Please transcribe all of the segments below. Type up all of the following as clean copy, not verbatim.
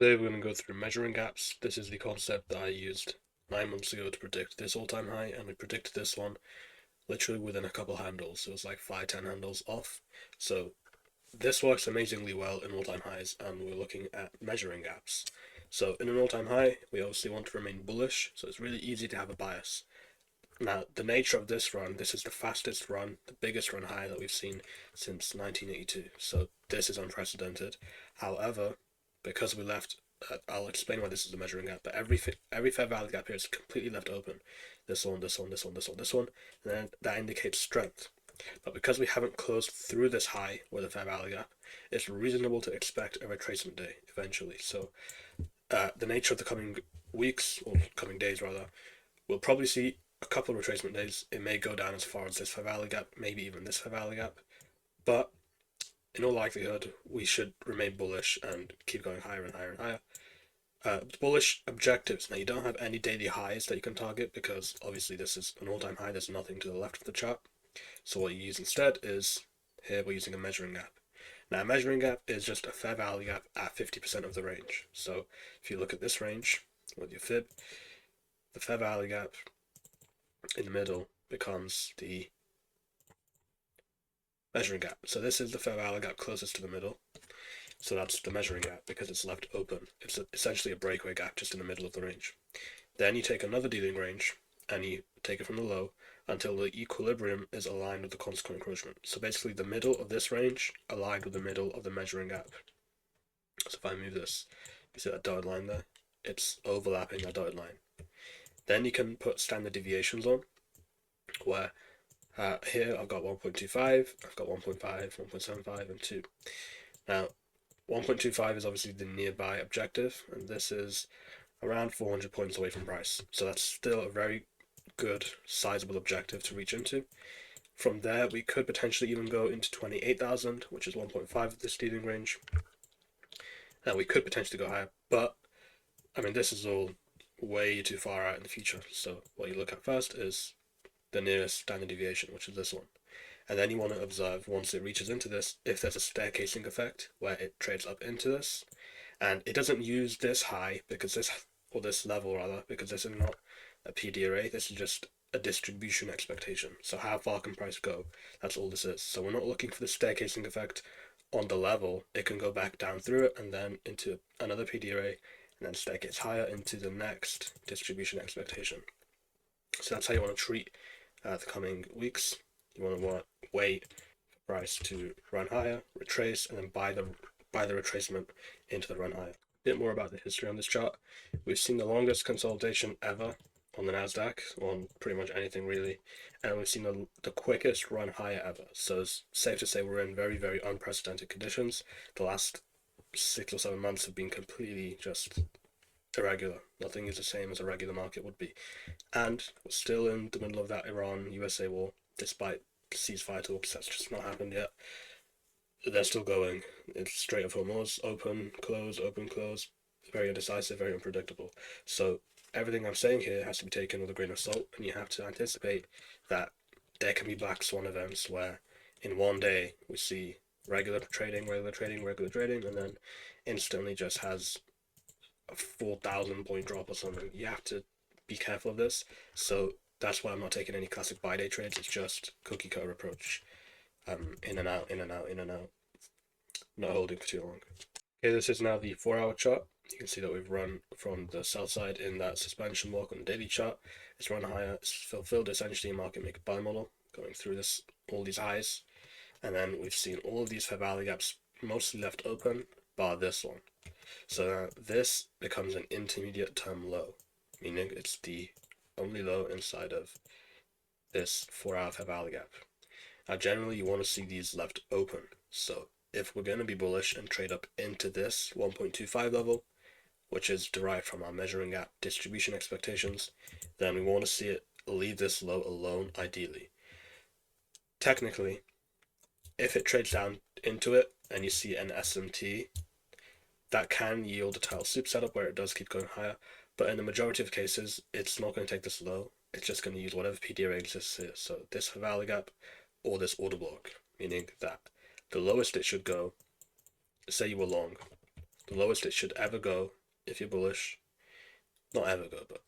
Today we're going to go through measuring gaps. This is the concept that I used 9 months ago to predict this all-time high, and we predicted this one literally within a couple handles. It was like 5-10 handles off. So this works amazingly well in all-time highs, and we're looking at measuring gaps. So in an all-time high, we obviously want to remain bullish, so it's really easy to have a bias. Now, the nature of this run, this is the fastest run, the biggest run high that we've seen since 1982. So this is unprecedented. However, because we left, I'll explain why this is a measuring gap, but every fair value gap here is completely left open. This one, this one, this one, this one, this one, and then that indicates strength. But because we haven't closed through this high with a fair value gap, it's reasonable to expect a retracement day eventually. So the nature of the coming weeks, or coming days rather, we'll probably see a couple of retracement days. It may go down as far as this fair value gap, maybe even this fair value gap, but in all likelihood, we should remain bullish and keep going higher and higher and higher. Bullish objectives. Now, you don't have any daily highs that you can target because obviously this is an all-time high. There's nothing to the left of the chart. So what you use instead is, here we're using a measuring gap. Now, a measuring gap is just a fair value gap at 50% of the range. So if you look at this range with your fib, the fair value gap in the middle becomes the measuring gap. So this is the fair value gap closest to the middle. So that's the measuring gap because it's left open. It's essentially a breakaway gap just in the middle of the range. Then you take another dealing range and you take it from the low until the equilibrium is aligned with the consequent encroachment. So basically the middle of this range aligned with the middle of the measuring gap. So if I move this, you see that dotted line there? It's overlapping that dotted line. Then you can put standard deviations on, where here I've got 1.25, I've got 1.5, 1.75, and 2. Now, 1.25 is obviously the nearby objective, and this is around 400 points away from price. So that's still a very good, sizable objective to reach into. From there, we could potentially even go into 28,000, which is 1.5 of this dealing range. Now, we could potentially go higher, but, I mean, this is all way too far out in the future. So what you look at first is the nearest standard deviation, which is this one. And then you want to observe, once it reaches into this, if there's a staircasing effect where it trades up into this. And it doesn't use this high, because this, or this level rather, because this is not a PD array, this is just a distribution expectation. So how far can price go? That's all this is. So we're not looking for the staircasing effect on the level. It can go back down through it and then into another PD array, and then staircase higher into the next distribution expectation. So that's how you want to treat the coming weeks. You want to wait for price to run higher, retrace, and then buy the retracement into the run higher. A bit more about the history on this chart. We've seen the longest consolidation ever on the Nasdaq, on pretty much anything really, and we've seen the quickest run higher ever. So it's safe to say we're in very, very unprecedented conditions. The last 6 or 7 months have been completely just irregular. Nothing is the same as a regular market would be. And we're still in the middle of that Iran-USA war, despite ceasefire talks. That's just not happened yet. They're still going. It's Strait of Hormuz, open, close, open, close. Very indecisive, very unpredictable. So everything I'm saying here has to be taken with a grain of salt, and you have to anticipate that there can be black swan events where in one day we see regular trading, and then instantly just has a 4,000 point drop or something. You have to be careful of this. So that's why I'm not taking any classic buy day trades. It's just cookie cutter approach. In and out, in and out, in and out. Not holding for too long. Okay, this is now the 4-hour chart. You can see that we've run from the sell side in that suspension walk on the daily chart. It's run higher. It's fulfilled essentially a market maker buy model, going through this, all these highs. And then we've seen all of these fair value gaps mostly left open, bar this one. So now this becomes an intermediate term low, meaning it's the only low inside of this 4-hour fair value gap. Now generally you want to see these left open. So if we're going to be bullish and trade up into this 1.25 level, which is derived from our measuring gap distribution expectations, then we want to see it leave this low alone ideally. Technically, if it trades down into it and you see an SMT, that can yield a tile soup setup where it does keep going higher, but in the majority of cases, it's not going to take this low. It's just going to use whatever PD array exists here. So this fair value gap or this order block, meaning that the lowest it should go, say you were long, The lowest it should ever go, if you're bullish, not ever go, but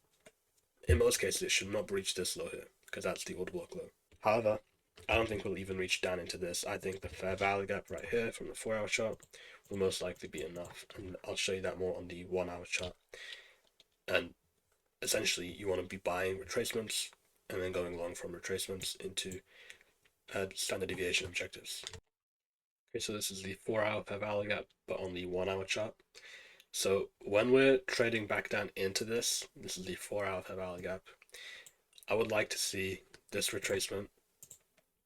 in most cases it should not breach this low here, because that's the order block low. However, I don't think we'll even reach down into this. I think the fair value gap right here from the 4-hour chart will most likely be enough, and I'll show you that more on the 1-hour chart. And essentially, you want to be buying retracements and then going long from retracements into standard deviation objectives. Okay, so this is the 4-hour fair value gap, but on the 1-hour chart. So when we're trading back down into this is the 4-hour fair value gap. I would like to see this retracement,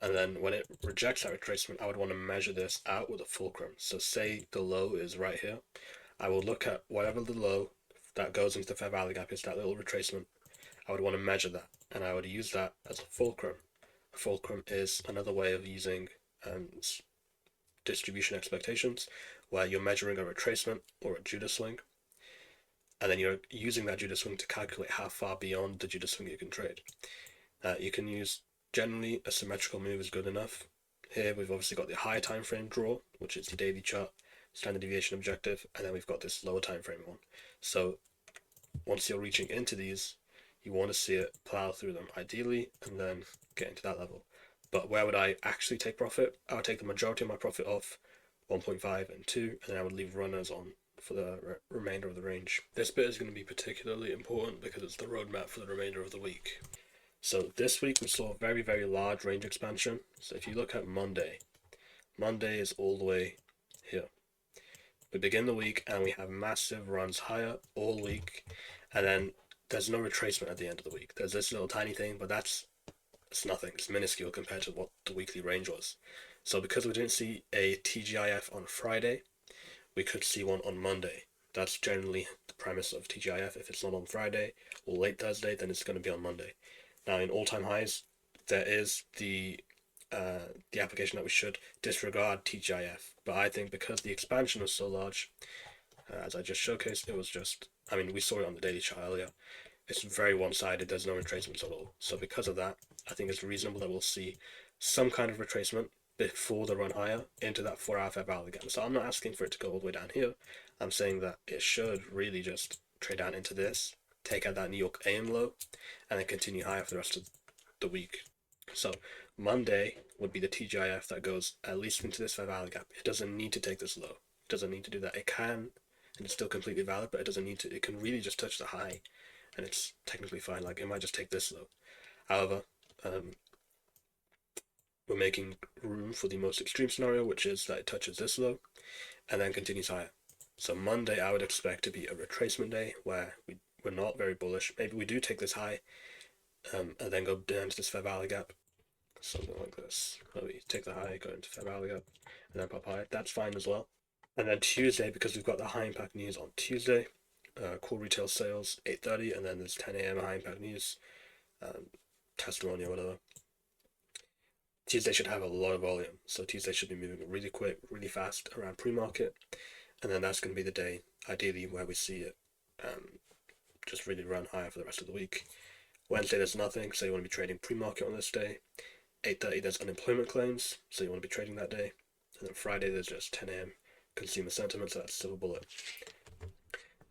and then when it rejects that retracement, I would want to measure this out with a fulcrum. So say the low is right here. I will look at whatever the low that goes into the fair value gap is, that little retracement. I would want to measure that, and I would use that as a fulcrum. A fulcrum is another way of using distribution expectations, where you're measuring a retracement or a Judah swing, and then you're using that Judah swing to calculate how far beyond the Judah swing you can trade. You can use, generally, a symmetrical move is good enough. Here we've obviously got the higher time frame draw, which is the daily chart, standard deviation objective, and then we've got this lower time frame one. So once you're reaching into these, you want to see it plow through them ideally and then get into that level. But where would I actually take profit? I would take the majority of my profit off 1.5 and 2, and then I would leave runners on for the remainder of the range. This bit is going to be particularly important because it's the roadmap for the remainder of the week. So this week we saw a very, very large range expansion. So if you look at Monday, Monday is all the way here. We begin the week and we have massive runs higher all week, and then there's no retracement at the end of the week. There's this little tiny thing, but it's nothing. It's minuscule compared to what the weekly range was. So because we didn't see a TGIF on Friday, we could see one on Monday. That's generally the premise of TGIF. If it's not on Friday or late Thursday, then it's going to be on Monday. Now in all-time highs, there is the application that we should disregard TGIF. But I think because the expansion was so large, as I just showcased, it was just, I mean, we saw it on the daily chart earlier. It's very one-sided. There's no retracements at all. So because of that, I think it's reasonable that we'll see some kind of retracement before the run higher into that 4-hour fair value gap. So I'm not asking for it to go all the way down here. I'm saying that it should really just trade down into this, take out that New York AM low, and then continue higher for the rest of the week. So Monday would be the TGIF that goes at least into this fair value gap. It doesn't need to take this low. It doesn't need to do that. It can, and it's still completely valid, but it doesn't need to. It can really just touch the high, and it's technically fine. Like, it might just take this low. However, we're making room for the most extreme scenario, which is that it touches this low and then continues higher. So Monday I would expect to be a retracement day where we're not very bullish. Maybe we do take this high and then go down to this fair value gap, something like this. We take the high, go into fair value gap, and then pop high. That's fine as well. And then Tuesday, because we've got the high impact news on Tuesday, core retail sales 8:30, and then there's 10 a.m. high impact news, testimony or whatever. Tuesday should have a lot of volume, so Tuesday should be moving really quick, really fast around pre-market, and then that's going to be the day, ideally, where we see it just really run higher for the rest of the week. Wednesday there's nothing, so you want to be trading pre-market on this day. 8:30 there's unemployment claims, so you want to be trading that day. And then Friday there's just 10 a.m. consumer sentiment, so that's silver bullet.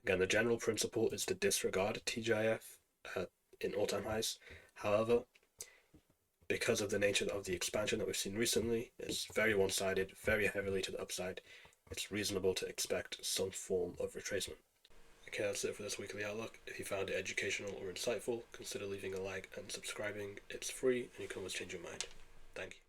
Again, the general principle is to disregard TGIF in all-time highs. However, because of the nature of the expansion that we've seen recently, it's very one-sided, very heavily to the upside. It's reasonable to expect some form of retracement. Okay, that's it for this weekly outlook. If you found it educational or insightful, consider leaving a like and subscribing. It's free, and you can always change your mind. Thank you.